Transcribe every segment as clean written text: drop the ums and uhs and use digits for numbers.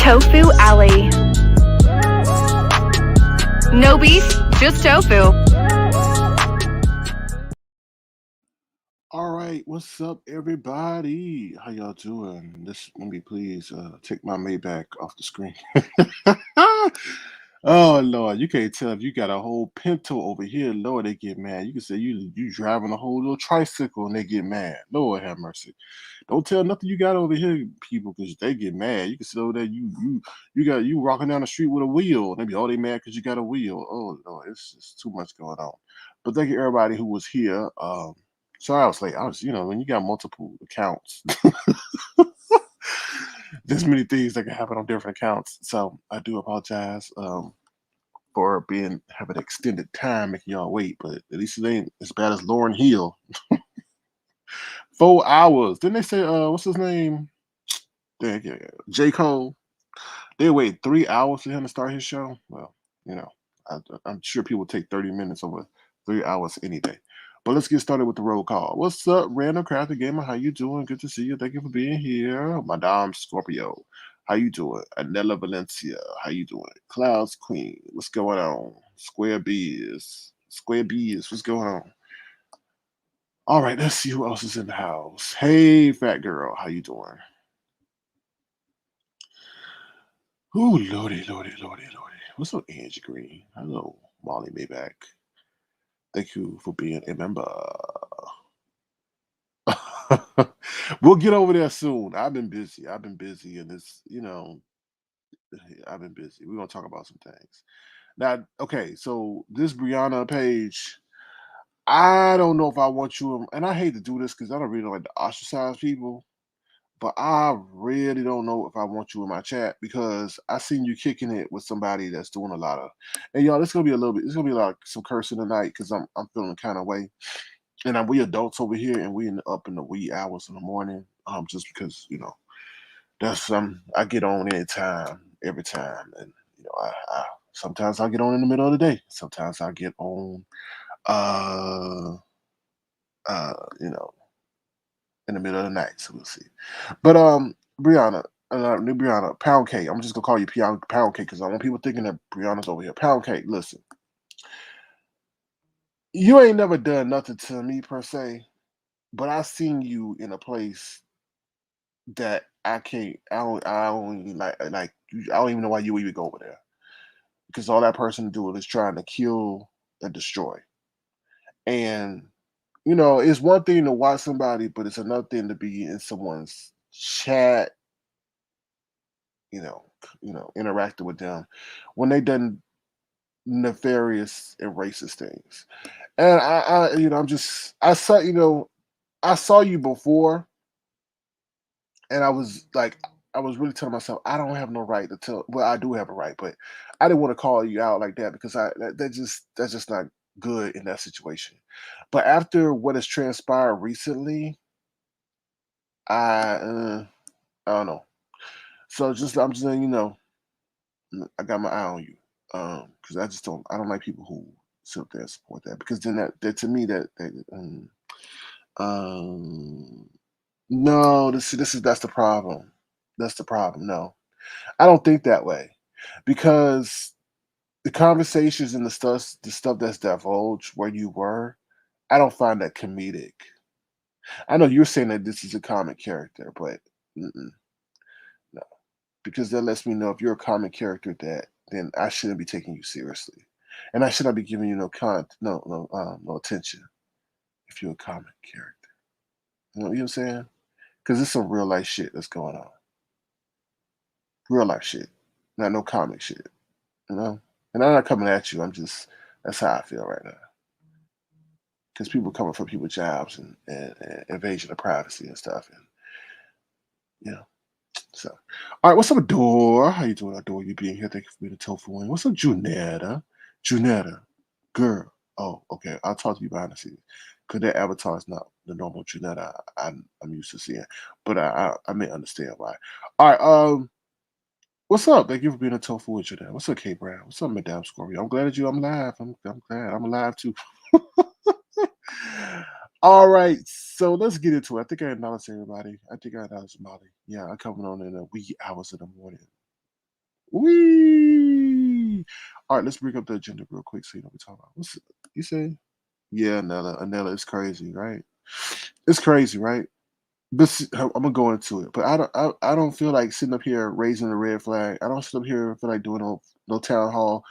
Tofu Alley. No beef, just tofu. All right, what's up, everybody? How y'all doing? Let me please take my Maybach off the screen. Oh Lord, you can't tell if you got a whole Pinto over here. Lord, they get mad. You can say you driving a whole little tricycle and they get mad. Lord have mercy. Don't tell nothing you got over here, people, because they get mad. You can sit over there, you walking down the street with a wheel. They be all they mad because you got a wheel. Oh Lord, it's just too much going on. But thank you everybody who was here. Sorry I was late. I was, when you got multiple accounts, there's many things that can happen on different accounts. So I do apologize for being having extended time making y'all wait, but at least it ain't as bad as Lauren Hill. 4 hours. Didn't they say what's his name? Dang, yeah. J. Cole. They wait 3 hours for him to start his show. Well, you know, I'm sure people take 30 minutes over 3 hours any day. But let's get started with the roll call. What's up, Random Crafty Gamer? How you doing? Good to see you. Thank you for being here. Madame Scorpio. How you doing? Anella Valencia. How you doing? Clouds Queen. What's going on? Square Bees. Square Bees. What's going on? All right, let's see who else is in the house. Hey, fat girl. How you doing? Ooh, lordy, lordy, lordy, lordy. What's up, Angie Green? Hello, Molly Mayback. Thank you for being a member. We'll get over there soon. I've been busy. And I've been busy. We're gonna talk about some things. Now, okay, so this Brianna page, I don't know if I want you, and I hate to do this because I don't really like to ostracize people. But I really don't know if I want you in my chat because I seen you kicking it with somebody that's doing a lot of, and y'all, this gonna be a little bit. It's gonna be like some cursing tonight because I'm feeling kind of way, and we adults over here and up in the wee hours in the morning. Just because that's I get on anytime, every time, and I sometimes I get on in the middle of the day. Sometimes I get on, uh, uh, you know, in the middle of the night. So we'll see. But Brianna, new Brianna, Pound Cake. I'm just gonna call you Pound Cake because I want people thinking that Brianna's over here. Pound Cake. Listen, you ain't never done nothing to me per se, but I seen you in a place that I can't. I don't even I don't even know why you even go over there because all that person doing is trying to kill and destroy. And it's one thing to watch somebody, but it's another thing to be in someone's chat, interacting with them when they done nefarious and racist things. And I saw you before, and I was really telling myself, I don't have no right to tell. Well, I do have a right, but I didn't want to call you out like that because that's just not good in that situation. But after what has transpired recently, I I don't know. So I'm just letting you know, I got my eye on you. Because I don't like people who sit up there and support that because then that to me um no, that's the problem. That's the problem. No, I don't think that way because the conversations and the stuff that's divulged where you were, I don't find that comedic. I know you're saying that this is a comic character, but mm-mm, no, because that lets me know if you're a comic character that then I shouldn't be taking you seriously, and I should not be giving you no attention if you're a comic character. You know what I'm saying? Because it's some real life shit that's going on, real life shit, not no comic shit. You know, and I'm not coming at you. I'm just that's how I feel right now. Because people coming for people's jobs and invasion of privacy and stuff, and you know. So, all right, what's up, Adore? How you doing, Adore? You being here? Thank you for being a tofu wing. What's up, Junetta? Junetta, girl. Oh, okay. I'll talk to you behind the scenes. Cause that avatar is not the normal Junetta I'm used to seeing, but I may understand why. All right, what's up? Thank you for being a tofu with Junetta. What's up, K Brown? What's up, Madame Scorpio? I'm glad that I'm live. I'm glad I'm alive too. All right, so let's get into it. I think I acknowledged everybody. I think I acknowledged Molly. Yeah, I'm coming on in the wee hours of the morning. Wee. All right, let's bring up the agenda real quick so you know what we're talking about. What's you say? Yeah, Anella, it's crazy, right? It's crazy, right? But I'm gonna go into it. But I don't feel like sitting up here raising a red flag. I don't sit up here and feel like doing no town hall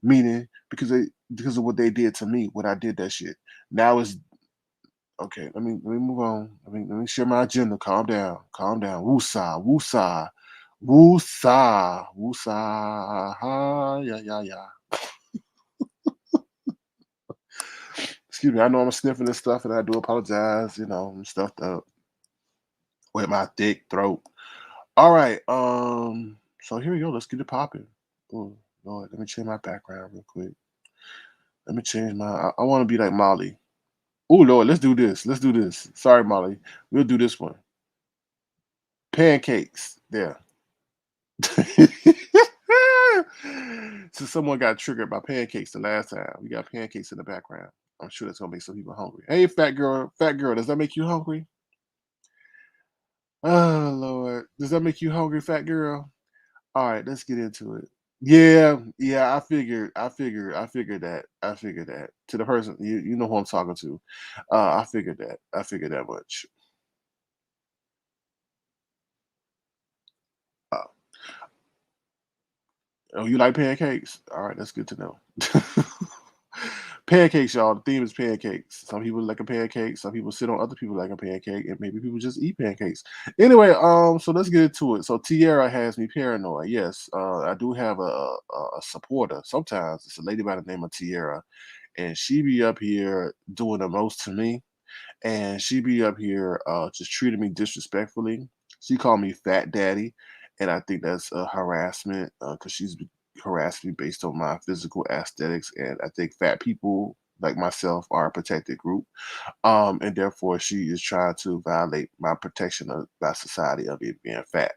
meeting because of what they did to me when I did that shit. Now it's okay. Let me move on. Let me share my agenda. Calm down. Calm down. Woosah. Woosah. Woosah. Woosah. Ha yeah yeah yeah. Excuse me. I know I'm sniffing this stuff, and I do apologize. You know, I'm stuffed up with my thick throat. All right. So here we go. Let's get it popping. Oh Lord, let me change my background real quick. Let me change my. I want to be like Molly. Oh Lord, let's do this. Let's do this. Sorry, Molly. We'll do this one. Pancakes. There. So someone got triggered by pancakes the last time. We got pancakes in the background. I'm sure that's gonna make some people hungry. Hey, fat girl, does that make you hungry? Oh Lord, does that make you hungry, fat girl? All right, let's get into it. Yeah, yeah, I figured that. I figured that. To the person, you know who I'm talking to. I figured that. I figured that much. Uh, oh, you like pancakes? All right, that's good to know. Pancakes, y'all. The theme is pancakes. Some people like a pancake. Some people sit on other people like a pancake, and maybe people just eat pancakes. Anyway, so let's get into it. So Tiara has me paranoid. Yes, I do have a supporter. Sometimes it's a lady by the name of Tiara, and she be up here doing the most to me, and she be up here just treating me disrespectfully. She called me fat daddy, and I think that's harassment because she's harassed me based on my physical aesthetics, and I think fat people like myself are a protected group, and therefore she is trying to violate my protection of by society of it being fat.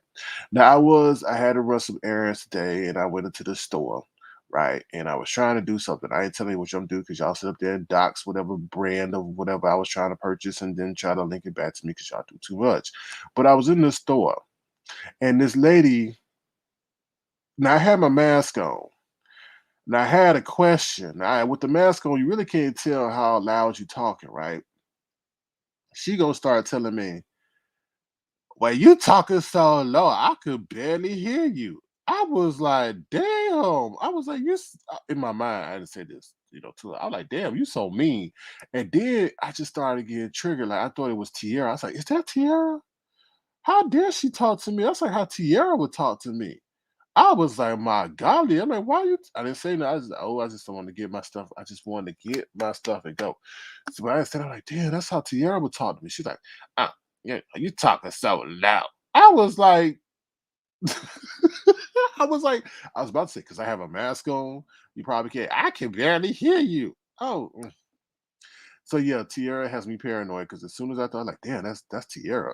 Now I had to run some errands today, and I went into the store, right? And I was trying to do something. I ain't telling you what I'm doing because y'all sit up there and dox whatever brand of whatever I was trying to purchase, and then try to link it back to me because y'all do too much. But I was in the store, and this lady. Now I had my mask on. Now I had a question. Now with the mask on, you really can't tell how loud you talking, right? She gonna start telling me, "Well, you talking so low, I could barely hear you." I was like, "Damn!" I was like, In my mind, I didn't say this, to her. I was like, "Damn, you so mean." And then I just started getting triggered. Like I thought it was Tiara. I was like, "Is that Tiara? How dare she talk to me?" That's like how Tiara would talk to me. I was like, "My golly." I'm like, "Why you?" I didn't say no. I just don't want to get my stuff. I just wanted to get my stuff and go. So when I said, I'm like, "Damn, that's how Tiara would talk to me." She's like, yeah, you talking so loud." I was like, I was like, I was about to say, because I have a mask on, you probably can't. I can barely hear you. Oh, so yeah, Tiara has me paranoid because as soon as I thought, like, damn, that's Tiara.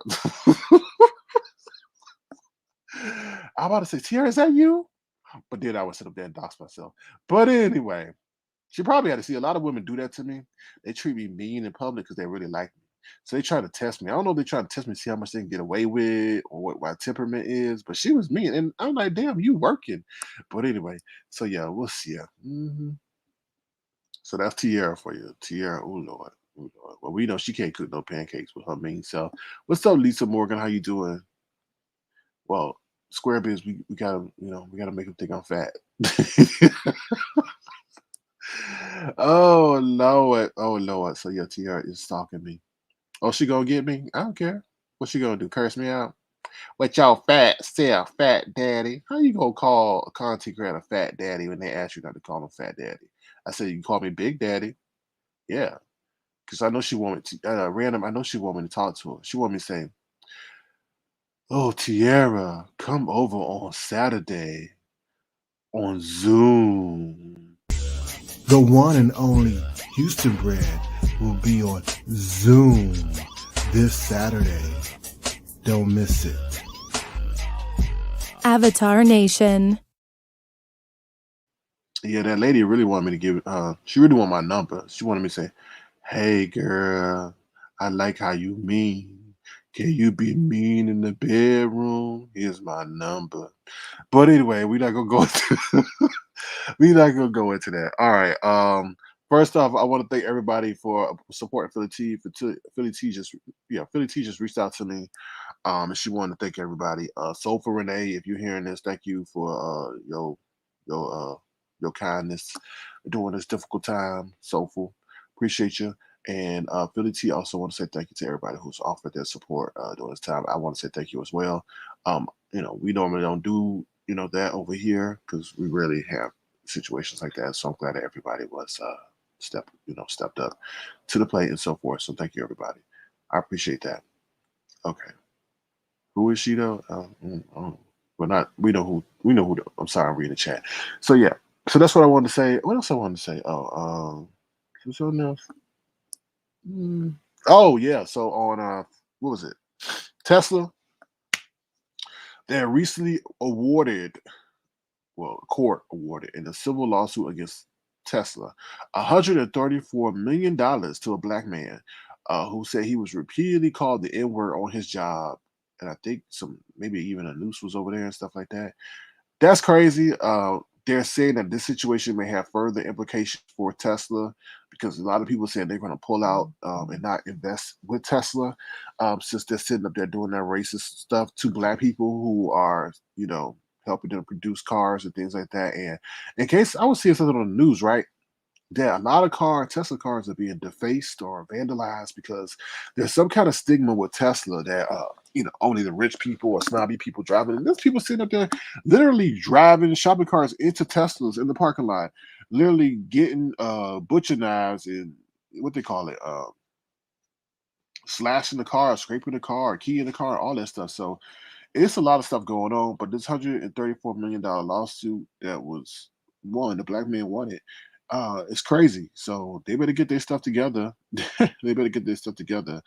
I'm about to say, Tiara, is that you? But then I would sit up there and dox myself. But anyway, she probably had to see a lot of women do that to me. They treat me mean in public because they really like me. So they try to test me. I don't know if they try to test me to see how much they can get away with or what my temperament is. But she was mean. And I'm like, damn, you working. But anyway, so yeah, we'll see. Yeah. So that's Tiara for you. Tiara, oh Lord. Oh Lord. Well, we know she can't cook no pancakes with her mean self. What's up, Lisa Morgan? How you doing? Well, Square Biz, we gotta, we gotta make them think I'm fat. Oh Lord. Oh Lord. So yeah, Tiara is stalking me. Oh, she gonna get me? I don't care. What she gonna do? Curse me out? What y'all fat self, fat daddy? How you gonna call a content creator fat daddy when they ask you not to call him fat daddy? I said you can call me Big Daddy. Yeah, because I know she want me to random. I know she want me to talk to her. She want me to say, "Oh, Tiara, come over on Saturday on Zoom." The one and only Houston Bread will be on Zoom this Saturday. Don't miss it. Avatar Nation. Yeah, that lady really wanted me to give she really wanted my number. She wanted me to say, "Hey girl, I like how you mean. Can you be mean in the bedroom? Here's my number. But anyway, we're not gonna go into we're not gonna go into that. All right. First off, I want to thank everybody for supporting Philly T. Philly T just Philly T just reached out to me. And she wanted to thank everybody. Soulful Renee, if you're hearing this, thank you for your your kindness during this difficult time. Soulful, appreciate you. And Philly T also want to say thank you to everybody who's offered their support during this time. I want to say thank you as well. We normally don't do that over here because we rarely have situations like that. So I'm glad that everybody was stepped up to the plate and so forth. So thank you everybody. I appreciate that. Okay. Who is she though? Oh. Well, not we know who I'm sorry, I'm reading the chat. So yeah, so that's what I wanted to say. What else I wanted to say? Was something else? Mm. Oh yeah, so on what was it? Tesla. They recently awarded, court awarded in a civil lawsuit against Tesla, $134 million to a black man who said he was repeatedly called the N word on his job, and I think maybe even a noose was over there and stuff like that. That's crazy. They're saying that this situation may have further implications for Tesla because a lot of people saying they're going to pull out and not invest with Tesla since they're sitting up there doing that racist stuff to black people who are, helping them produce cars and things like that. And in case I was seeing something on the news, right? Yeah, a lot of Tesla cars are being defaced or vandalized because there's some kind of stigma with Tesla that only the rich people or snobby people driving. And there's people sitting up there literally driving shopping carts into Teslas in the parking lot, literally getting butcher knives and what they call it, slashing the car, scraping the car, keying the car, all that stuff. So it's a lot of stuff going on, but this $134 million lawsuit that was won, the black man won it. It's crazy. So they better get their stuff together. They better get their stuff together.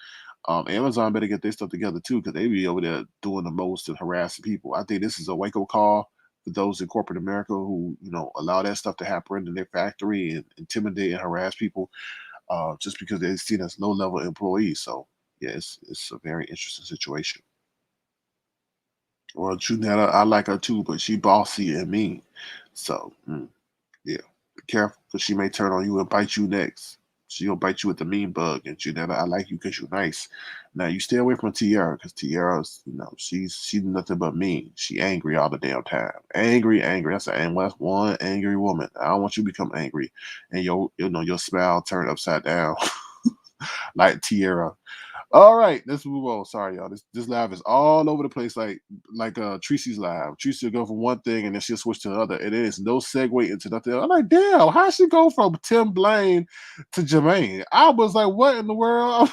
Amazon better get their stuff together too, because they be over there doing the most and harassing people. I think this is a wake up call for those in corporate America who, allow that stuff to happen in their factory and intimidate and harass people just because they're seen as low level employees. So yeah, it's a very interesting situation. Well, Junetta, I like her too, but she bossy and mean. So, yeah, be careful because she may turn on you and bite you next. She'll bite you with the mean bug. And Junetta, I like you because you're nice. Now you stay away from Tiara because Tiara's, she's nothing but mean. She angry all the damn time. Angry, angry. That's one angry woman. I don't want you to become angry, and your smile turn upside down like Tiara. All right, let's move on. Sorry, y'all. This live is all over the place, like Tracy's live. Tracy will go from one thing and then she'll switch to another, and there is no segue into nothing. I'm like, damn, how she go from Tim Blaine to Jermaine? I was like, what in the world?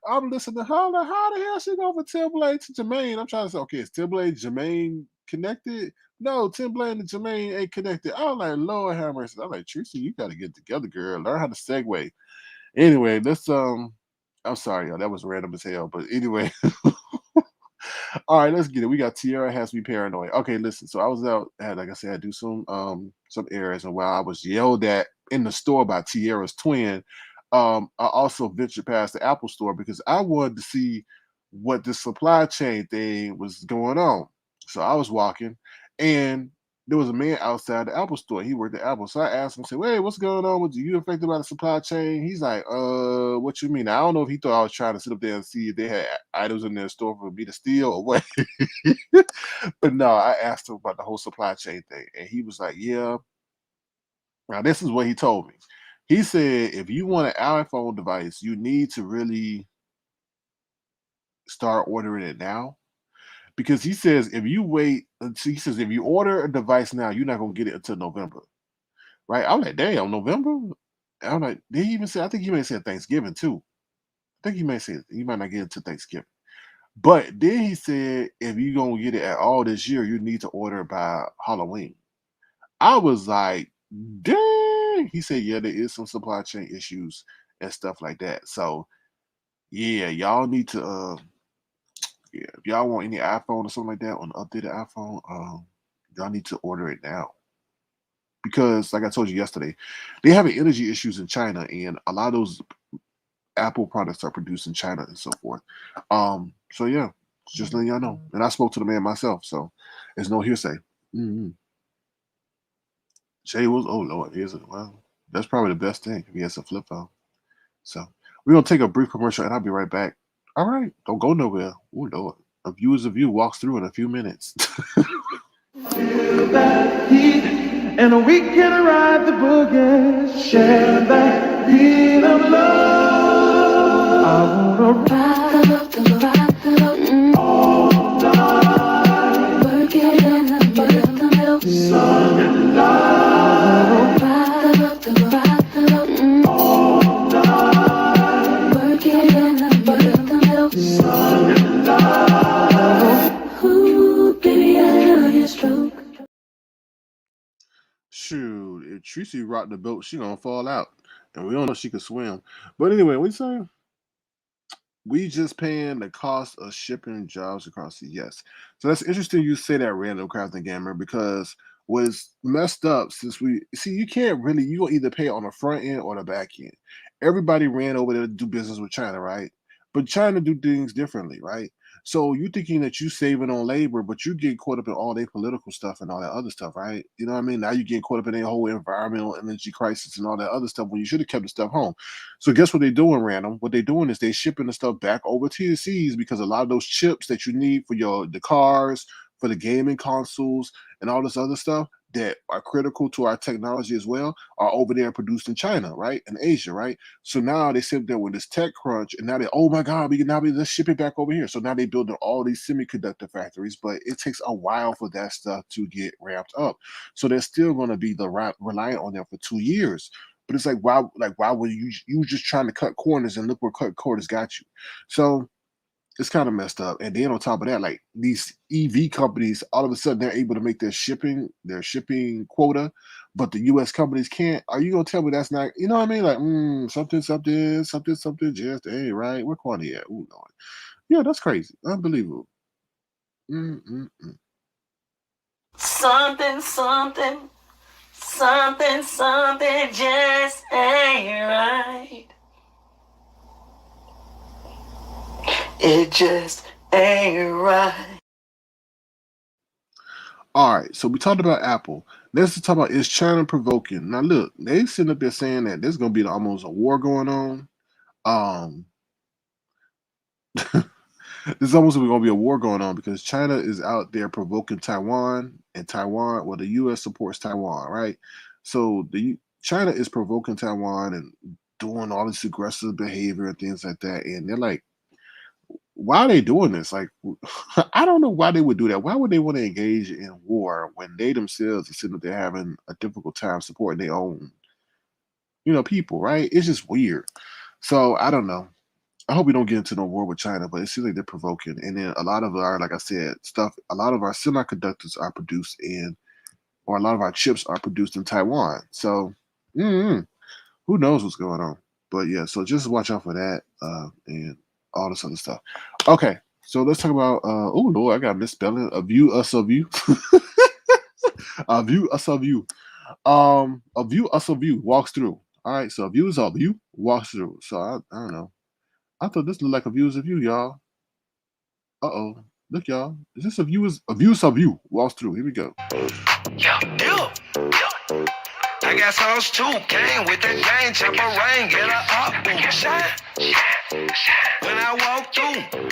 I'm listening. How the hell she go from Tim Blaine to Jermaine? I'm trying to say, okay, is Tim Blaine Jermaine connected? No, Tim Blaine and Jermaine ain't connected. I'm like, Lord have mercy. I'm like, Tracy, you got to get together, girl. Learn how to segue. Anyway, let's I'm sorry, y'all. That was random as hell. But anyway, all right, let's get it. We got Tiara has me paranoid. Okay, listen. So I was out, like I said, I do some errands, and while I was yelled at in the store by Tiara's twin, I also ventured past the Apple store because I wanted to see what the supply chain thing was going on. So I was walking, and there was a man outside the Apple store. He worked at Apple. So I asked him, I said, "Hey, what's going on with you? You affected by the supply chain?" He's like, what you mean? I don't know if he thought I was trying to sit up there and see if they had items in their store for me to steal or what." But no, I asked him about the whole supply chain thing. And he was like, yeah. Now, this is what he told me. He said, if you want an iPhone device, you need to really start ordering it now. Because he says, if you wait until, he says, if you order a device now, you're not going to get it until November. Right? I'm like, damn, November? I'm like, did he even say, I think he may say Thanksgiving too. I think he may say he might not get it until Thanksgiving. But then he said, if you're going to get it at all this year, you need to order by Halloween. I was like, dang. He said, yeah, there is some supply chain issues and stuff like that. So, yeah, y'all need to, yeah, if y'all want any iPhone or something like that on the updated iPhone, y'all need to order it now. Because, like I told you yesterday, they having energy issues in China, and a lot of those Apple products are produced in China and so forth. So yeah, just letting y'all know. And I spoke to the man myself, so it's no hearsay. Mm-hmm. Jay was, oh Lord, is it? Well, that's probably the best thing if he has a flip phone. So we're gonna take a brief commercial, and I'll be right back. All right, don't go nowhere. Oh Lord, a view is a view walks through in a few minutes. Feel that heat, and we can ride the boogie, share that beat of love. I wanna ride the boat all night, working in the middle, sun and light. Ride the boat all night, working in the middle, sun and light. Ooh, baby, I love your stroke. Shoot, if Tracy rocked the boat, she gonna fall out, and we don't know if she could swim. But anyway, we say we just paying the cost of shipping jobs across the yes. So that's interesting. You say that, random crafting gamer, because what's messed up since we see you can't really you gonna either pay on the front end or the back end. Everybody ran over there to do business with China, right? But China do things differently, right? So you thinking that you saving on labor, but you get caught up in all their political stuff and all that other stuff, right? You know what I mean? Now you get caught up in their whole environmental energy crisis and all that other stuff when you should have kept the stuff home. So guess what they're doing, random? What they're doing is they're shipping the stuff back over to the seas because a lot of those chips that you need for the cars, for the gaming consoles, and all this other stuff that are critical to our technology as well are over there produced in China, right? In Asia, right? So now they sit there with this tech crunch, and now they, oh my God, we can now be let's ship it back over here. So now they're building all these semiconductor factories, but it takes a while for that stuff to get ramped up. So they're still going to be reliant on them for 2 years. But it's why would you just trying to cut corners and look where cut corners got you? So it's kind of messed up. And then on top of that, like these EV companies, all of a sudden they're able to make their shipping quota, but the US companies can't. Are you gonna tell me that's not, you know what I mean? Like something just ain't right. Where quantity at? Ooh, Lord. Yeah, that's crazy. Unbelievable. Mm-mm-mm. Something, something, something just ain't right. It just ain't right. All right, so we talked about Apple. Let's talk about is China provoking. Now look, they sitting up there saying that there's gonna be almost a war going on. Um There's almost going to be a war going on because China is out there provoking Taiwan, and Taiwan, well, the U.S. supports Taiwan, right? So China is provoking Taiwan and doing all this aggressive behavior and things like that, and they're like, why are they doing this? Like, I don't know why they would do that. Why would they want to engage in war when they themselves are sitting there having a difficult time supporting their own, people, right? It's just weird. So I don't know. I hope we don't get into no war with China, but it seems like they're provoking. And then a lot of our, like I said, a lot of our semiconductors are produced or a lot of our chips are produced in Taiwan. So, who knows what's going on? But yeah, so just watch out for that and all this other stuff. Okay, so let's talk about. Oh Lord, I got misspelling. A view, us, a view. A view, us, a view. A view, us, a view walks through. All right, so a view is a view walks through. So I don't know. I thought this looked like a view is a view, y'all. Uh-oh. Look, y'all. Is this a view walks through. Here we go. Yeah, yeah, yeah. I got songs too. Came with that gang, chopper rain, get a up, boom, shine. When I walk through.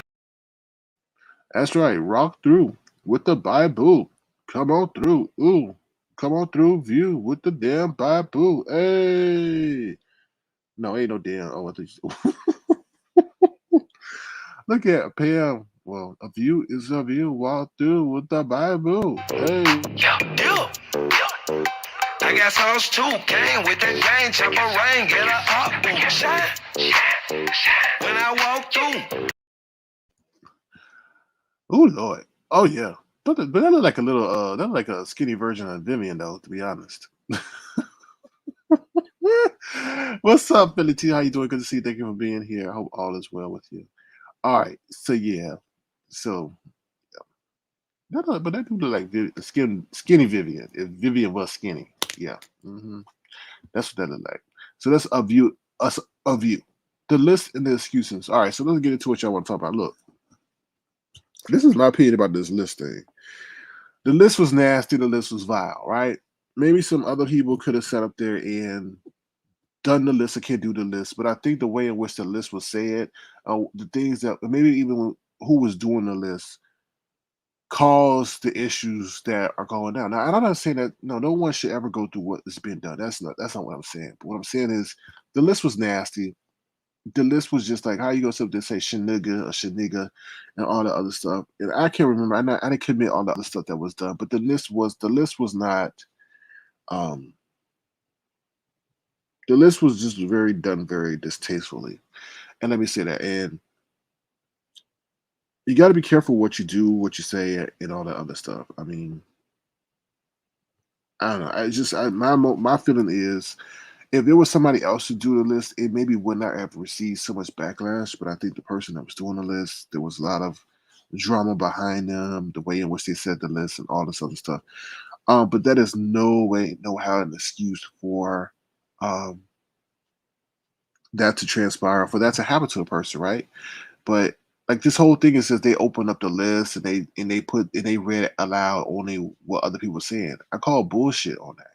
That's right. Rock through with the Bible. Come on through. Ooh. Come on through view with the damn Bible. Hey. No, ain't no damn. Oh, I think look at Pam. Well, a view is a view. Walk through with the Bible. Hey. Yeah, yeah, yeah. I got songs too. Came with that gang, chopper rain, get a up, boom, shine. When I walk through. Oh Lord. Oh yeah. But that looked like a little that looked like a skinny version of Vivian though, to be honest. What's up, Philly T? How you doing? Good to see you. Thank you for being here. I hope all is well with you. All right. So yeah. So but that do look like skinny Vivian. If Vivian was skinny. Yeah. That's what that looked like. So that's a view. Us a view. the list and the excuses. All right, so let's get into what y'all want to talk about. Look, this is my opinion about this list thing. The list was nasty. The list was vile, right? Maybe some other people could have sat up there and done the list or can't do the list, but I think the way in which the list was said, the things that maybe even who was doing the list caused the issues that are going down. Now, and I'm not saying that no one should ever go through what has been done. That's not what I'm saying. But what I'm saying is the list was nasty. The list was just like how you go up there and say shenigga or sheniga and all the other stuff. And I can't remember. I didn't commit all the other stuff that was done, but the list was not. Um, the list was just very done very distastefully. And let me say that. And you got to be careful what you do, what you say, and all that other stuff. I mean, I don't know. My feeling is if there was somebody else to do the list, it maybe would not have received so much backlash. But I think the person that was doing the list, there was a lot of drama behind them, the way in which they said the list, and all this other stuff. But that is no way, no how an excuse for um, that to transpire, for that to happen to a person, right? But like this whole thing is that they open up the list and they read aloud only what other people were saying. I call bullshit on that.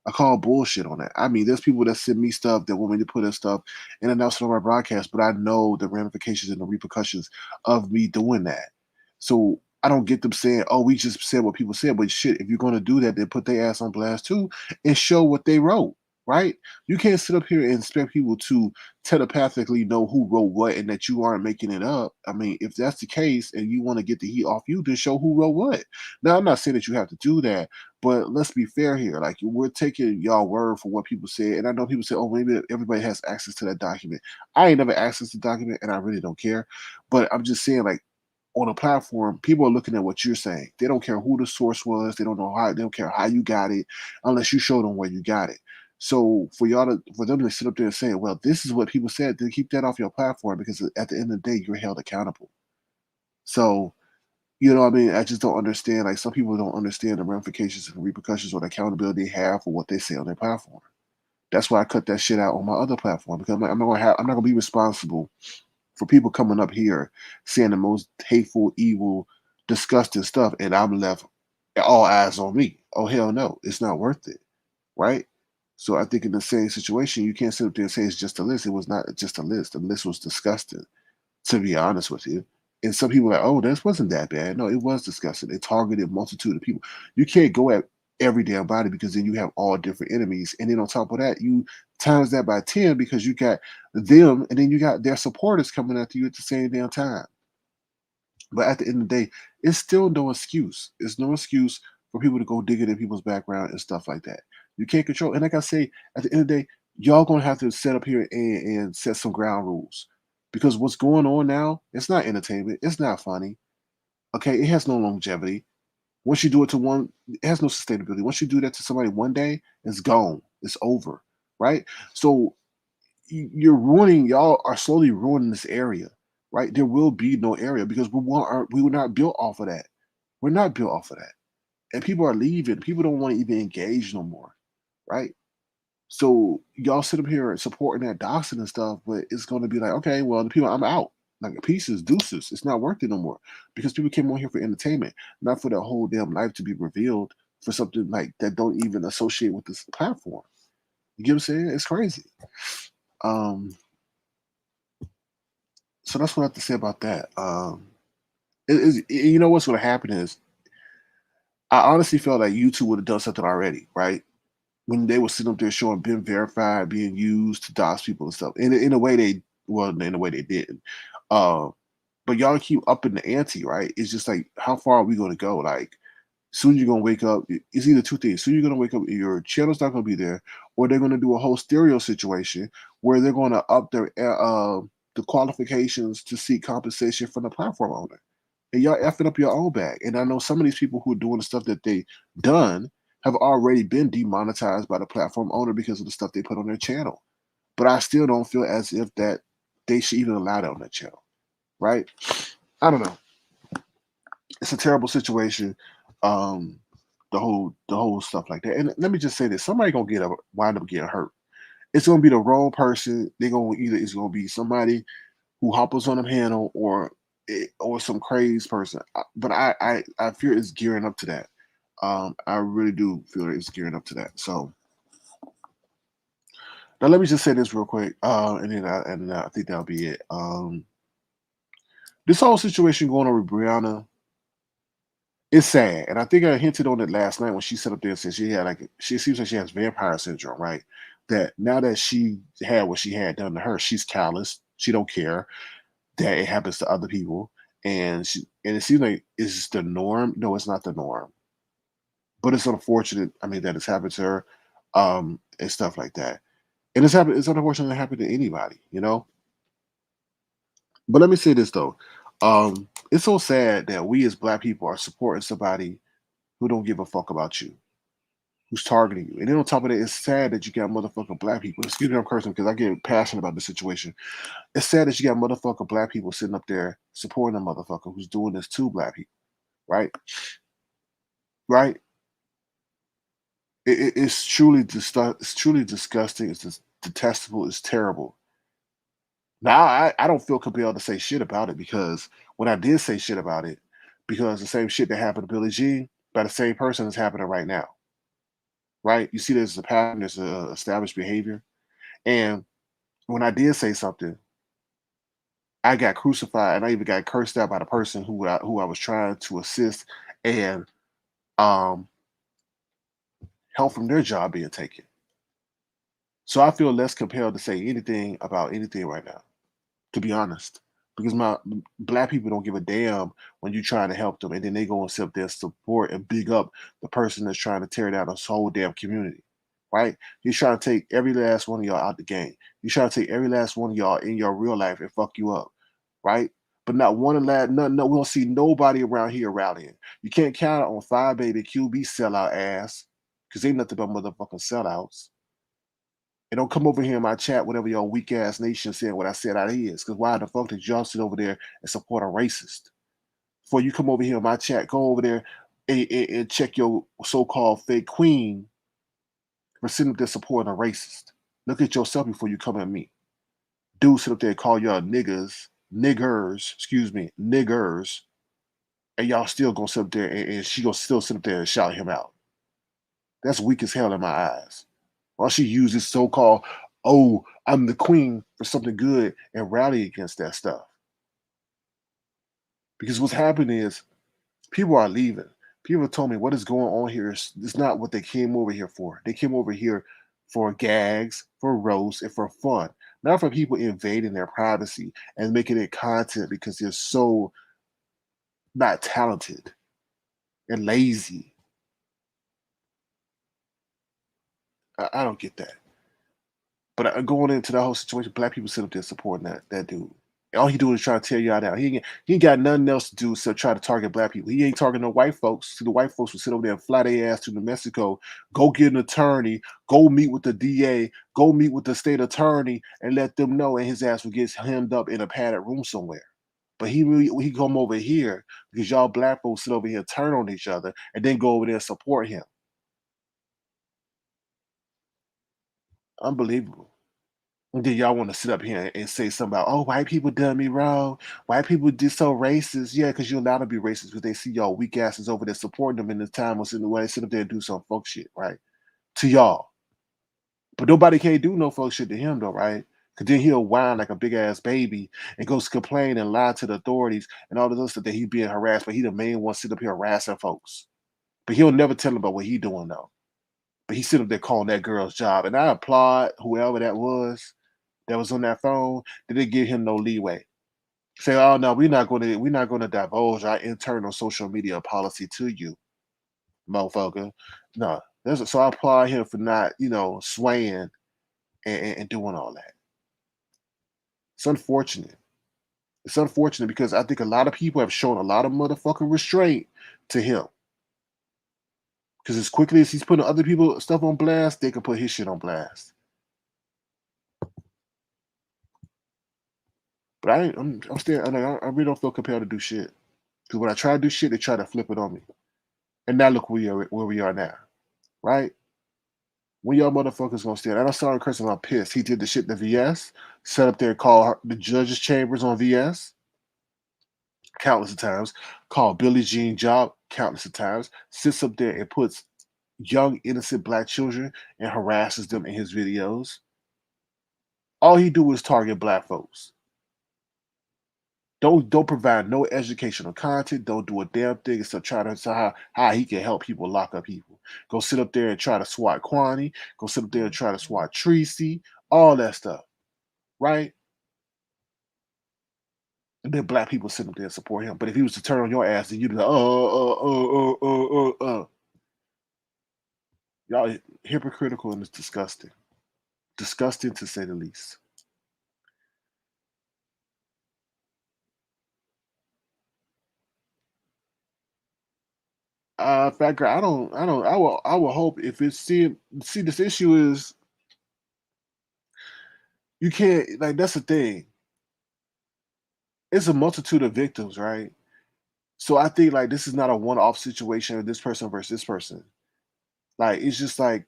I call bullshit on that. I mean, there's people that send me stuff that want me to put in stuff and announce it on my broadcast, but I know the ramifications and the repercussions of me doing that. So I don't get them saying, "Oh, we just said what people said." But shit, if you're going to do that, then put their ass on blast too and show what they wrote. Right? You can't sit up here and expect people to telepathically know who wrote what and that you aren't making it up. I mean, if that's the case and you want to get the heat off you, then show who wrote what. Now, I'm not saying that you have to do that, but let's be fair here. Like we're taking y'all word for what people said, and I know people say, "Oh, maybe everybody has access to that document." I ain't never access to the document, and I really don't care. But I'm just saying, like on a platform, people are looking at what you're saying. They don't care who the source was. They don't know how. They don't care how you got it, unless you show them where you got it. So for them to sit up there and say, "Well, this is what people said," then keep that off your platform because at the end of the day, you're held accountable. So you know what I mean? I just don't understand. Like some people don't understand the ramifications and repercussions or the accountability they have for what they say on their platform. That's why I cut that shit out on my other platform because I'm not gonna be responsible for people coming up here saying the most hateful, evil, disgusting stuff, and I'm left all eyes on me. Oh hell no, it's not worth it, right? So I think in the same situation, you can't sit up there and say it's just a list. It was not just a list. The list was disgusting, to be honest with you. And some people are like, oh, this wasn't that bad. No, it was disgusting. It targeted a multitude of people. You can't go at every damn body because then you have all different enemies. And then on top of that, you times that by 10 because you got them and then you got their supporters coming after you at the same damn time. But at the end of the day, it's still no excuse. It's no excuse for people to go digging in people's background and stuff like that. You can't control. And like I say, at the end of the day, y'all gonna have to set up here and set some ground rules. Because what's going on now, it's not entertainment. It's not funny. Okay, it has no longevity. Once you do it to one, it has no sustainability. Once you do that to somebody one day, it's gone. It's over. Right? So you're ruining, y'all are slowly ruining this area, right? There will be no area because we were not built off of that. We're not built off of that. And people are leaving. People don't want to even engage no more, right? So y'all sit up here supporting that doxing and stuff, but it's going to be like, okay, well, the people, I'm out. Like pieces, deuces. It's not worth it no more because people came on here for entertainment, not for their whole damn life to be revealed for something like that don't even associate with this platform. You get what I'm saying? It's crazy. Um, so that's what I have to say about that. You know what's going to happen is I honestly felt like YouTube would have done something already, right? When they were sitting up there showing been verified being used to dox people and stuff. In a way they well in a way they didn't. Uh, but y'all keep upping the ante, right? It's just like how far are we going to go? Like soon you're gonna wake up. It's either two things. Soon you're gonna wake up, your channel's not gonna be there, or they're gonna do a whole stereo situation where they're gonna up the qualifications to seek compensation from the platform owner. And y'all effing up your own bag. And I know some of these people who are doing the stuff that they done have already been demonetized by the platform owner because of the stuff they put on their channel. But I still don't feel as if that they should even allow that on that channel, right? I don't know. It's a terrible situation. Um, the whole stuff like that. And let me just say this: somebody gonna wind up getting hurt. It's gonna be the wrong person. They're gonna either it's gonna be somebody who hoppers on a panel or some crazed person. But I fear it's gearing up to that. I really do feel that it's gearing up to that. So now let me just say this real quick, and then I think that'll be it. This whole situation going on with Brianna is sad, and I think I hinted on it last night when she sat up there and said she had like she seems like she has vampire syndrome, right? That now that she had what she had done to her, she's callous. She don't care that it happens to other people, and it seems like it's the norm. No, it's not the norm, but it's unfortunate. I mean, that it's happened to her, and stuff like that. And it's happened. It's unfortunate to happen to anybody, you know. But let me say this though, it's so sad that we as Black people are supporting somebody who don't give a fuck about you, who's targeting you. And then on top of that, it's sad that you got motherfucking Black people. Excuse me, I'm cursing because I get passionate about the situation. It's sad that you got motherfucking Black people sitting up there supporting a motherfucker who's doing this to Black people, right? Right? It's truly it's truly disgusting. It's just detestable. It's terrible. Now I don't feel compelled to say shit about it because when I did say shit about it, because the same shit that happened to Billie Jean by the same person is happening right now, right? You see, there's a pattern, there's a established behavior, and when I did say something, I got crucified and I even got cursed out by the person who I was trying to assist and um help from their job being taken. So I feel less compelled to say anything about anything right now, to be honest. Because my Black people don't give a damn when you trying to help them, and then they go and sit up there and support and big up the person that's trying to tear down this whole damn community. Right? He's trying to take every last one of y'all out the game. He's trying to take every last one of y'all in your real life and fuck you up. Right? But not one lad, no, we don't see nobody around here rallying. You can't count on Five Baby QB sellout ass, because they nothing but motherfucking sellouts. And don't come over here in my chat, whatever your weak ass nation said what I said out of his. Because why the fuck did y'all sit over there and support a racist? Before you come over here in my chat, go over there and check your so-called fake queen for sitting up there supporting a racist. Look at yourself before you come at me. Dude sit up there and call y'all niggers, and y'all still gonna sit up there and she gonna still sit up there and shout him out. That's weak as hell in my eyes. Why she uses so-called, oh, I'm the queen for something good and rally against that stuff. Because what's happening is people are leaving. People told me what is going on here is it's not what they came over here for. They came over here for gags, for roasts, and for fun. Not for people invading their privacy and making it content because they're so not talented and lazy. I don't get that. But going into the whole situation, Black people sit up there supporting that dude. All he doing is trying to tear y'all down. He ain't got nothing else to do except try to target Black people. He ain't targeting no white folks. So the white folks will sit over there and fly their ass to New Mexico, go get an attorney, go meet with the DA, go meet with the state attorney, and let them know, and his ass will get hemmed up in a padded room somewhere. But he come over here because y'all Black folks sit over here and turn on each other and then go over there and support him. Unbelievable. And then y'all want to sit up here and say something about, oh, white people done me wrong. White people did so racist. Yeah, because you're allowed to be racist because they see y'all weak asses over there supporting them in the time was in the way they sit up there and do some fuck shit, right? To y'all. But nobody can't do no fuck shit to him though, right? Because then he'll whine like a big ass baby and goes complain and lie to the authorities and all this other stuff that he's being harassed, but he the main one sit up here harassing folks. But he'll never tell them about what he doing though. But he sit up there calling that girl's job. And I applaud whoever that was on that phone, they didn't give him no leeway. Say, oh no, we're not gonna divulge our internal social media policy to you, motherfucker. No, so I applaud him for not, swaying and doing all that. It's unfortunate. It's unfortunate because I think a lot of people have shown a lot of motherfucking restraint to him. Because as quickly as he's putting other people stuff on blast, they can put his shit on blast. But I'm still, I really don't feel compelled to do shit. Because when I try to do shit, they try to flip it on me. And now look where we are now, right? When y'all motherfuckers gonna stand? And I'm sorry, Chris, I'm pissed. He did the shit in the VS, set up there, call the judges' chambers on VS countless of times, called Billie Jean Job countless of times, sits up there and puts young innocent black children and harasses them in his videos. All he do is target black folks. Don't provide no educational content. Don't do a damn thing except try to say how he can help people lock up people. Go sit up there and try to swat Kwani. Go sit up there and try to swat Tracy. All that stuff, right? And then black people sit up there and support him. But if he was to turn on your ass, then you'd be like, y'all hypocritical and it's disgusting. Disgusting to say the least. Fat girl, I will hope if it's see this issue is you can't like that's the thing. It's a multitude of victims, right? So I think like this is not a one-off situation of this person versus this person. Like it's just like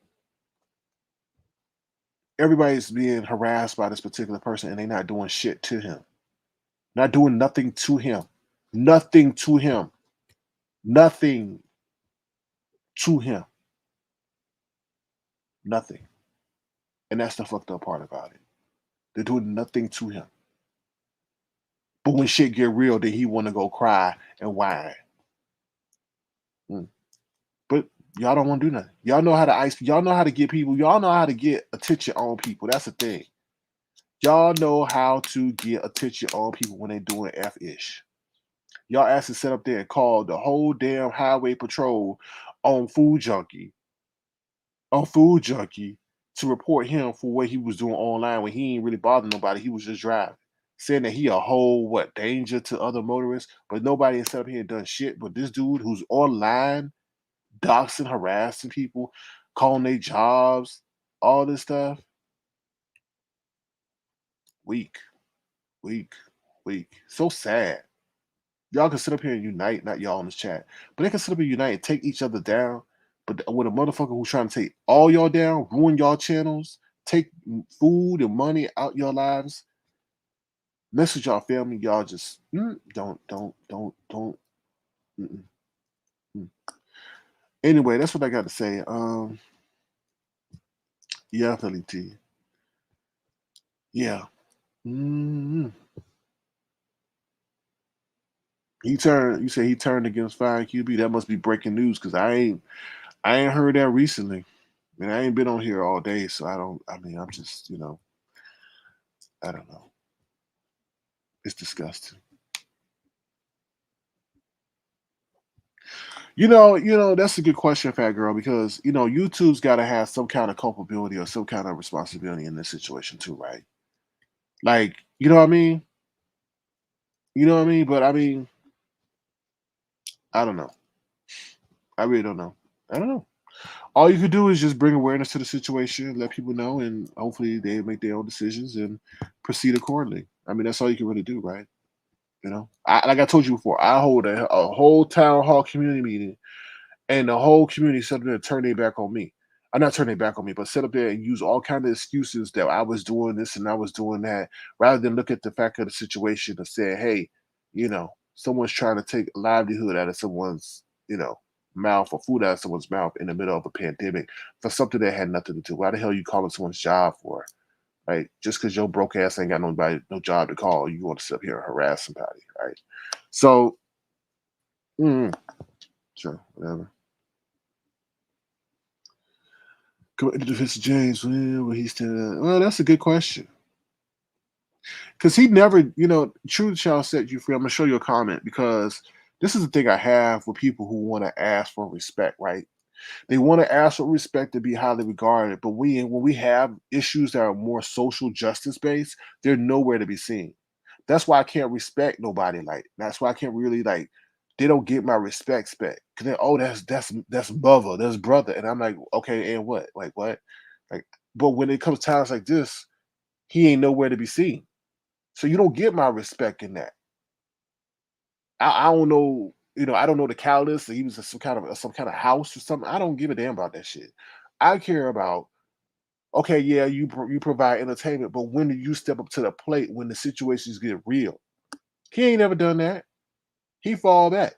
everybody's being harassed by this particular person and they're not doing shit to him. Not doing nothing to him. Nothing to him. Nothing to him. Nothing. And that's the fucked up part about it. They're doing nothing to him. But when shit get real, then he want to go cry and whine. Mm. But y'all don't want to do nothing. Y'all know how to ice. Y'all know how to get people. Y'all know how to get attention on people. That's the thing. Y'all know how to get attention on people when they doing F-ish. Y'all asked to sit up there and call the whole damn highway patrol on Food Junkie, to report him for what he was doing online when he ain't really bothering nobody. He was just driving. Saying that he a whole danger to other motorists, but nobody has sat up here and done shit. But this dude who's online doxing, harassing people, calling their jobs, all this stuff, weak, weak, weak. So sad. Y'all can sit up here and unite, not y'all in this chat, but they can sit up and unite and take each other down. But with a motherfucker who's trying to take all y'all down, ruin y'all channels, take food and money out your lives, mess with y'all family, y'all just don't. Mm-mm, mm. Anyway, that's what I got to say. Yeah, Philly T. Yeah. Mm. He turned. You say he turned against Fine QB. That must be breaking news because I ain't heard that recently. And I ain't been on here all day, so I don't. I mean, I'm just I don't know. It's disgusting. That's a good question, Fat Girl, because YouTube's got to have some kind of culpability or some kind of responsibility in this situation too, right? Like, you know what I mean? You know what I mean? But I mean, I don't know. I really don't know. I don't know. All you could do is just bring awareness to the situation, let people know, and hopefully they make their own decisions and proceed accordingly. I mean, that's all you can really do, right? Like I told you before, I hold a whole town hall community meeting, and the whole community set up there and turn their back on me. I'm not turning their back on me, but set up there and use all kind of excuses that I was doing this and I was doing that, rather than look at the fact of the situation and say, hey, someone's trying to take livelihood out of someone's, mouth or food out of someone's mouth in the middle of a pandemic for something that had nothing to do. Why the hell are you calling someone's job for? Right? Just because your broke ass ain't got no job to call, you want to sit up here and harass somebody, right? So, sure, whatever. Mr. James, where he still at? Well, that's a good question. Because he never, truth shall set you free. I'm gonna show you a comment because this is the thing I have with people who want to ask for respect, right? They want to ask for respect to be highly regarded, but when we have issues that are more social justice based, they're nowhere to be seen. That's why I can't respect nobody like. That's why I can't really like. They don't get my respect back because that's mother, that's brother, and I'm like, okay, and what? Like what? Like, but when it comes times like this, he ain't nowhere to be seen. So you don't get my respect in that. I don't know, I don't know the callous. He was in some kind of house or something. I don't give a damn about that shit. I care about Okay, yeah, you provide entertainment, but when do you step up to the plate when the situations get real? He ain't never done that. He fall back.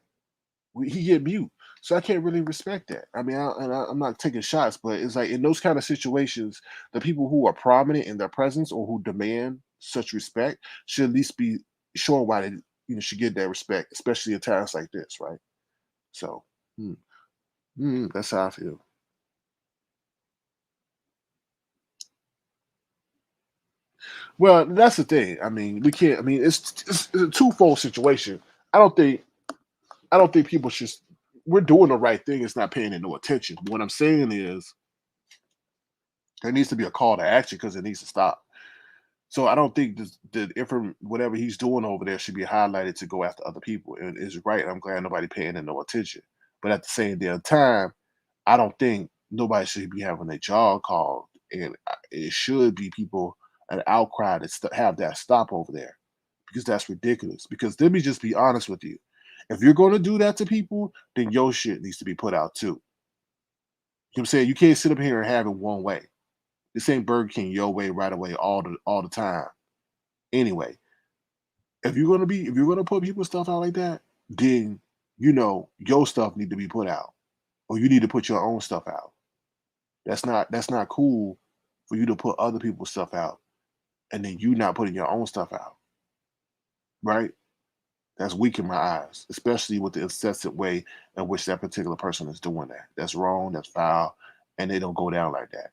He get mute. So I can't really respect that. I mean, I'm not taking shots, but it's like in those kind of situations, the people who are prominent in their presence or who demand such respect should at least be showing why they should get that respect, especially in times like this, right? So mm, that's how I feel. Well, that's the thing. I mean, we can't. I mean, it's a twofold situation. I don't think I don't think people should. We're doing the right thing. It's not paying it no attention. What I'm saying is there needs to be a call to action because it needs to stop. So I don't think whatever he's doing over there should be highlighted to go after other people. And it's right. I'm glad nobody paying it no attention. But at the same damn time, I don't think nobody should be having a job called, and it should be people an outcry to have that stop over there because that's ridiculous. Because let me just be honest with you, if you're going to do that to people, then your shit needs to be put out too. You know what I'm saying? You can't sit up here and have it one way. This ain't Burger King your way right away all the time. Anyway, if you're gonna put people's stuff out like that, then your stuff need to be put out, or you need to put your own stuff out. That's not cool for you to put other people's stuff out and then you not putting your own stuff out, right? That's weak in my eyes, especially with the incessant way in which that particular person is doing that. That's wrong. That's foul, and they don't go down like that.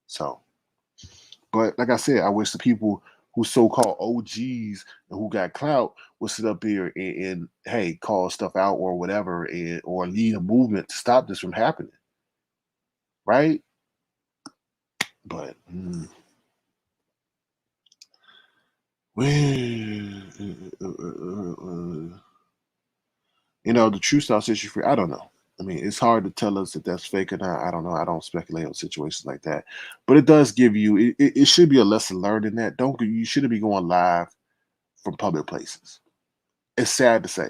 So, but like I said, I wish the people who so-called OGs and who got clout would sit up here and hey, call stuff out or whatever, and or lead a movement to stop this from happening, right? But the true style issue free. I don't know. I mean, it's hard to tell us if that's fake or not. I don't know. I don't speculate on situations like that, but it does give you. It should be a lesson learned in that. Don't you shouldn't be going live from public places. It's sad to say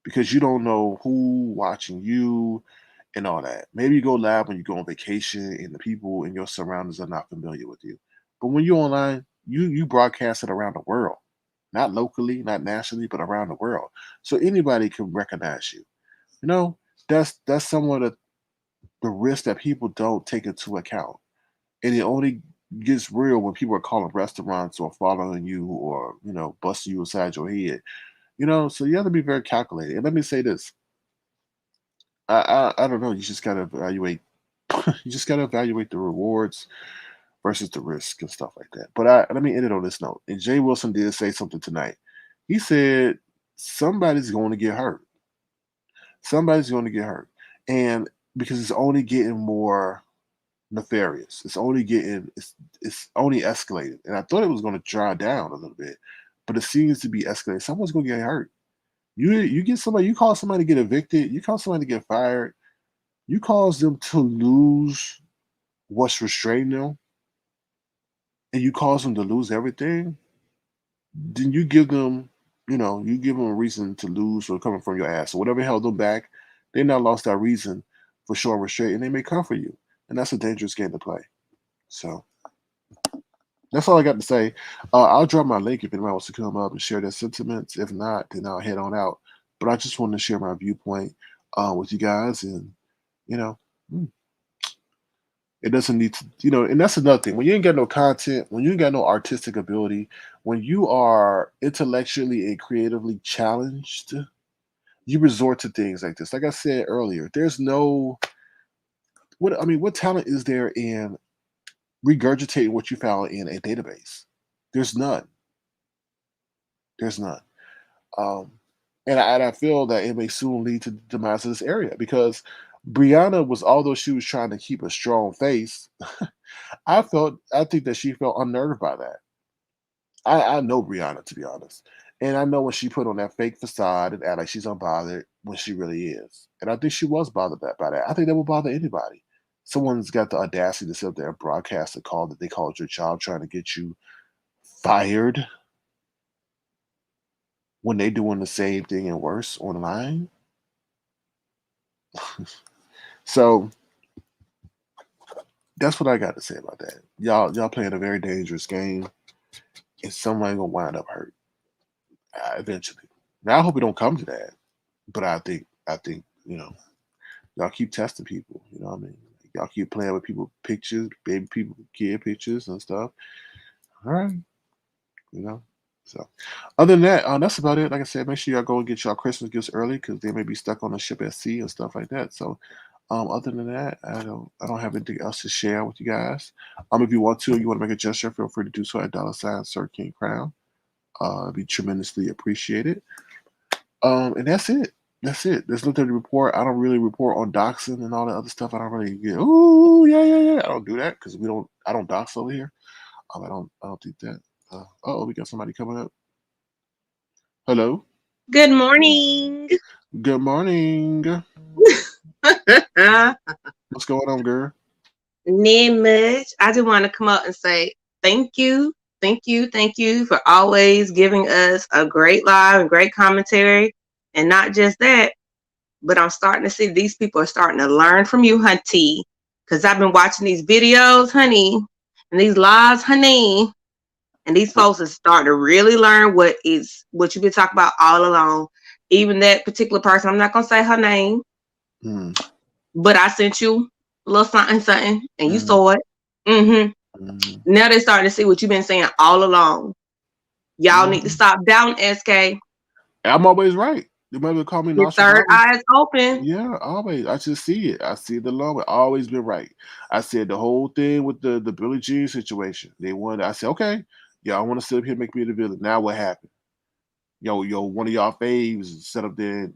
because you don't know who watching you and all that. Maybe you go live when you go on vacation and the people in your surroundings are not familiar with you. But when you're online, you broadcast it around the world, not locally, not nationally, but around the world. So anybody can recognize you. You know, that's somewhat of the risk that people don't take into account. And it only gets real when people are calling restaurants or following you or, busting you inside your head. So you have to be very calculated. And let me say this. I don't know. You just gotta evaluate you just gotta evaluate the rewards versus the risk and stuff like that. But let me end it on this note. And Jay Wilson did say something tonight. He said somebody's going to get hurt. Somebody's going to get hurt. And because it's only getting more nefarious. It's only escalated. And I thought it was going to dry down a little bit, but it seems to be escalating. Someone's going to get hurt. You get somebody, you cause somebody to get evicted, you cause somebody to get fired, you cause them to lose what's restraining them, and you cause them to lose everything, then you give them a reason to lose or coming from your ass. So whatever held them back, they now lost that reason for showing restraint, and they may come for you. And that's a dangerous game to play. So that's all I got to say. I'll drop my link if anyone wants to come up and share their sentiments. If not, then I'll head on out. But I just wanted to share my viewpoint with you guys, and you know, mm, it doesn't need to, and that's another thing. When you ain't got no content, when you ain't got no artistic ability, when you are intellectually and creatively challenged, you resort to things like this. Like I said earlier, there's no what talent is there in regurgitating what you found in a database? There's none. There's none. Um, and I feel that it may soon lead to the demise of this area because Brianna was, although she was trying to keep a strong face, I think that she felt unnerved by that. I know Brianna, to be honest. And I know when she put on that fake facade and act like she's unbothered when she really is. And I think she was bothered by that. I think that would bother anybody. Someone's got the audacity to sit up there and broadcast a call that they called your job trying to get you fired when they doing the same thing and worse online. So That's what I got to say about that. Y'all playing a very dangerous game, and somebody gonna wind up hurt eventually. Now I hope it don't come to that, but I think y'all keep testing people. You know what I mean? Y'all keep playing with people pictures, baby people, kid pictures and stuff. All right, you know. So, other than that, that's about it. Like I said, make sure y'all go and get y'all Christmas gifts early because they may be stuck on the ship at sea and stuff like that. So, other than that, I don't have anything else to share with you guys. If you want to, you want to make a gesture, feel free to do so at $ Sir King Crown. It'd be tremendously appreciated. And that's it. That's it. There's nothing to report. I don't really report on doxing and all that other stuff. I don't really get. Ooh, yeah, yeah, yeah. I don't do that because we don't. I don't dox over here. I don't. I don't think that. Oh, we got somebody coming up. Hello. Good morning. Good morning. What's going on, girl? Not much. I just want to come up and say thank you, thank you for always giving us a great live and great commentary. And not just that, but I'm starting to see these people are starting to learn from you, Hunty. Because I've been watching these videos, honey, and these lives, honey. And these folks are starting to really learn what you've been talking about all along. Even that particular person, I'm not gonna say her name, Mm, but I sent you a little something, something, and you mm, saw it. mm. Now they're starting to see what you've been saying all along. Y'all need to Mhm. stop doubting SK. I'm always right. You might call me Your third Nostradamus. eye is open. Yeah, always. I just see it. I see it along. It always been right. I said the whole thing with the Billie Jean situation. They wanted. I said, okay, y'all want to sit up here and make me the villain. Now what happened? Yo, one of y'all faves set up there.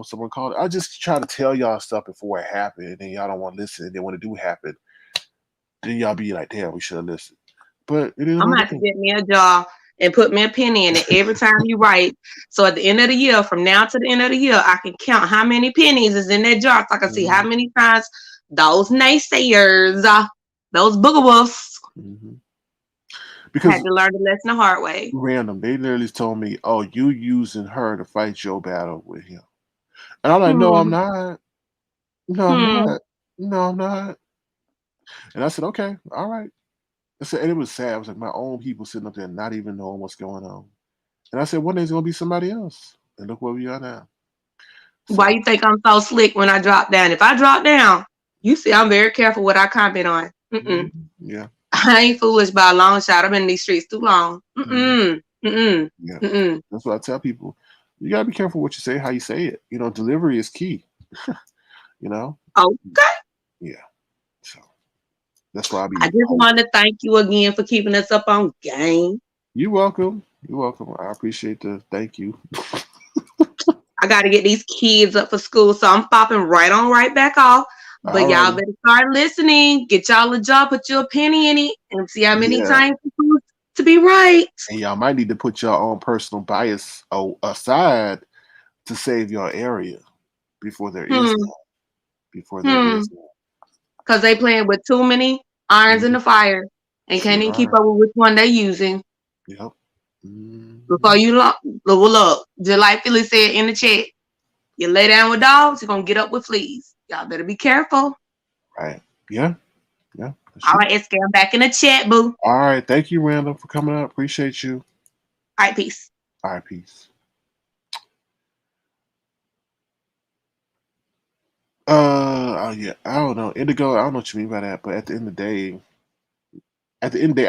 Someone called. I just try to tell y'all stuff before it happened, and then y'all don't want to listen. And then when it do happen, then y'all be like, damn, we should have listened. But it is I'm what gonna it have to is. get me a jar and put me a penny in it every time you write. So at the end of the year, from now to the end of the year, I can count how many pennies is in that jar so I can see how Mhm, many times those naysayers, those booger wolves, mhm. had Because to learn the lesson the hard way. random, they literally told me, "Oh, you using her to fight your battle with him," and I'm like, "No, I'm Hmm. not. No, I'm Hmm. not. No, I'm not." And I said, "Okay, all right." I said, and it was sad. It was like my own people sitting up there not even knowing what's going on. And I said, one day it's gonna be somebody else. And look where we are now. Why So you think I'm so slick when I drop down? If I drop down, you see I'm very careful what I comment on. yeah, I ain't foolish by a long shot. I've been in these streets too long. mhm, yeah. Mm-mm. That's what I tell people. You gotta be careful what you say, how you say it. Delivery is key. You know, Okay. yeah. So that's why I I be just holding. wanted to thank you again for keeping us up on game. You're welcome. You're welcome. I appreciate the thank you. I got to get these kids up for school, so I'm popping right on right back off. But All y'all righty. better start listening. Get y'all a job, put your penny in it, and see how many Yeah. times you prove to be right. And y'all might need to put your own personal bias aside to save your area before there is Hmm. none. Before there Hmm. is Because they playing with too many irons in none. the fire and can't Sure even keep are. up with which one they using. Yep. Before Mhm. you look, just like Philly said in the chat, you lay down with dogs, you're gonna get up with fleas. Y'all better be careful. Right. Yeah. Yeah. That's All true. right, SK, I'm back in the chat, boo. All right. Thank you, Randall, for coming up. Appreciate you. All right, peace. All right. Peace. Oh yeah. I don't know. Indigo, I don't know what you mean by that, but at the end of the day,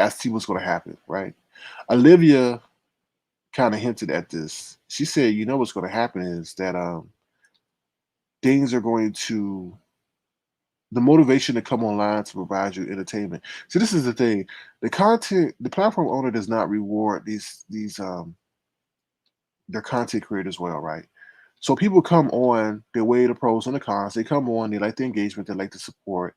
I see what's gonna happen, right? Olivia kind of hinted at this. She said, you know what's gonna happen is that things are going to the motivation to come online to provide you entertainment. So this is the thing: the platform owner does not reward these their content creators well, right? So people come on, they weigh the pros and the cons. They come on, they like the engagement, they like the support,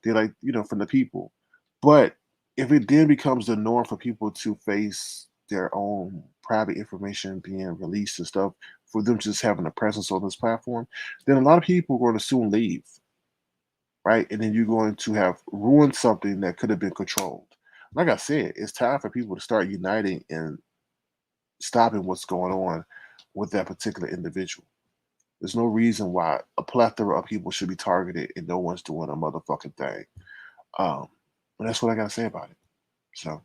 they like from the people. But if it then becomes the norm for people to face their own private information being released and stuff, for them just having a presence on this platform, then a lot of people are going to soon leave, right? And then you're going to have ruined something that could have been controlled. Like I said, it's time for people to start uniting and stopping what's going on with that particular individual. There's no reason why a plethora of people should be targeted and no one's doing a motherfucking thing. And that's what I gotta say about it. So,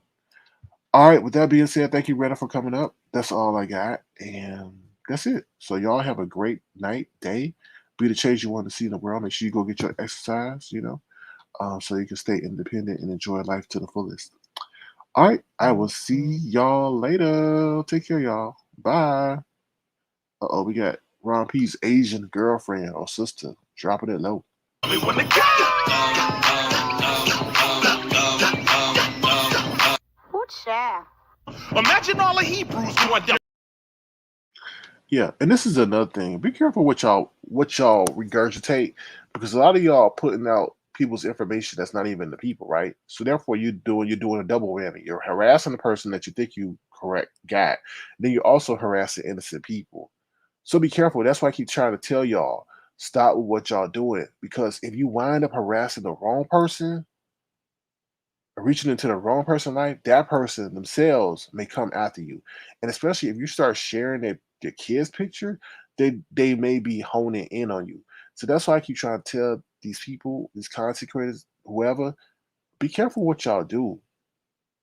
all right. With that being said, thank you, Retta, for coming up. That's all I got, and that's it. So y'all have a great night, day. Be the change you want to see in the world. Make sure you go get your exercise. So you can stay independent and enjoy life to the fullest. All right. I will see y'all later. Take care, y'all. Bye. Uh-oh, we got Ron P's Asian girlfriend or sister dropping it low. When the guy- Imagine all the Hebrews going down. Yeah, and this is another thing. Be careful what y'all regurgitate, because a lot of y'all putting out people's information that's not even the people, right? So therefore you're doing a double whammy. You're harassing the person that you think you correct got. Then you're also harassing innocent people. So be careful. That's why I keep trying to tell y'all, stop with what y'all doing. Because if you wind up harassing the wrong person, or reaching into the wrong person's life, that person themselves may come after you. And especially if you start sharing their kids' picture, they may be honing in on you. So that's why I keep trying to tell these people, these content creators, whoever, be careful what y'all do.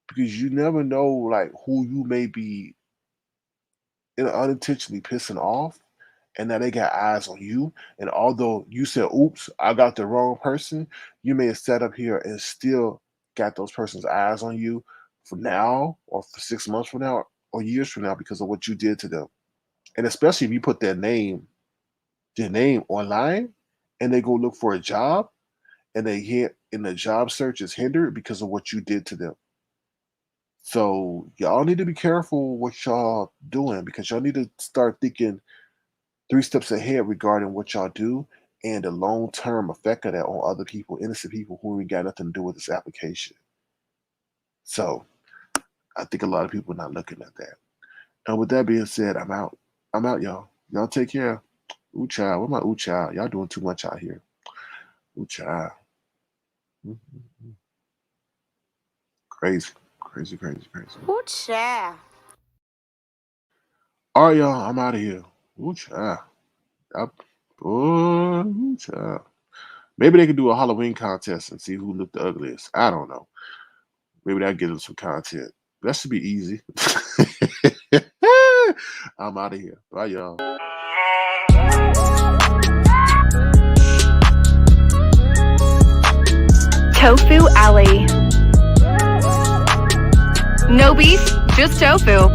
Because you never know like who you may be unintentionally pissing off, and now they got eyes on you. And although you said, oops, I got the wrong person, you may have sat up here and still got those person's eyes on you for now, or for 6 months from now, or years from now, because of what you did to them. And especially if you put their name online, and they go look for a job, and they hit in the job search is hindered because of what you did to them. So y'all need to be careful what y'all doing, because y'all need to start thinking 3 steps ahead regarding what y'all do and the long-term effect of that on other people, innocent people who ain't got nothing to do with this application. So I think a lot of people are not looking at that. And with that being said, I'm out. I'm out, y'all. Y'all take care. Ooh, child. Where my ooh, child? Y'all doing too much out here. Ooh, child. Mhm. Crazy. Crazy, crazy, crazy. Ooh, child. All right, y'all. I'm out of here. Ooh, child. Ooh, child. Maybe they could do a Halloween contest and see who looked the ugliest. I don't know. Maybe that'll get them some content. That should be easy. I'm out of here. Bye, y'all. Tofu Alley. No beef, just tofu.